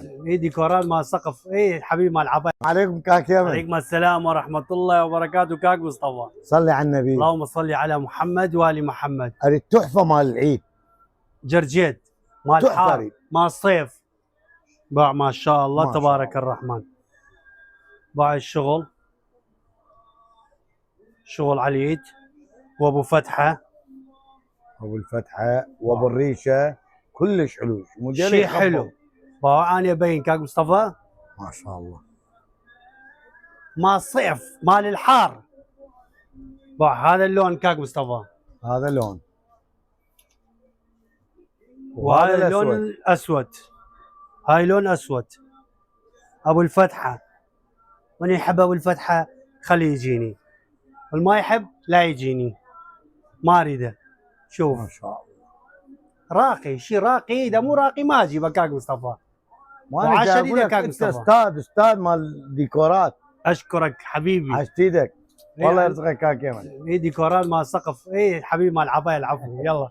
يمن. اي ديكورات مال سقف، اي حبيبي مال عباية. عليكم كاك يمن. عليكم السلام ورحمه الله وبركاته. كاك مصطفى. صلي على النبي. اللهم صل على محمد وال محمد. هذه التحفه مال العيد. جرجيت مال تحفة حار ريد. مال صيف. باع ما شاء الله ما شاء تبارك الله. الرحمن. باع الشغل، شغل على اليد وابو فتحه ابو الفتحه وابو الريشه كلش حلو. شيء حلو. باع انا ابين كاك مصطفى ما شاء الله. مال صيف مال الحار. باع هذا اللون كاك مصطفى، هذا لون وهذا اللون الاسود. هاي لون اسود. ابو الفتحه، من يحب ابو الفتحه خليه يجيني، والما يحب لا يجيني، ما اريده. شوف ما شاء الله. راقي، شيء راقي. اذا مو راقي ما اجيبه كاك مصطفى. وانا وعاش جاي اقول ايدك لك كاك انت مصطفى. استاذ مال ديكورات. اشكرك حبيبي. عشت ايدك. إيه والله يرزقك كاك يمن. اي ديكورات مال سقف، اي حبيبي مال عباية. العفو. يلا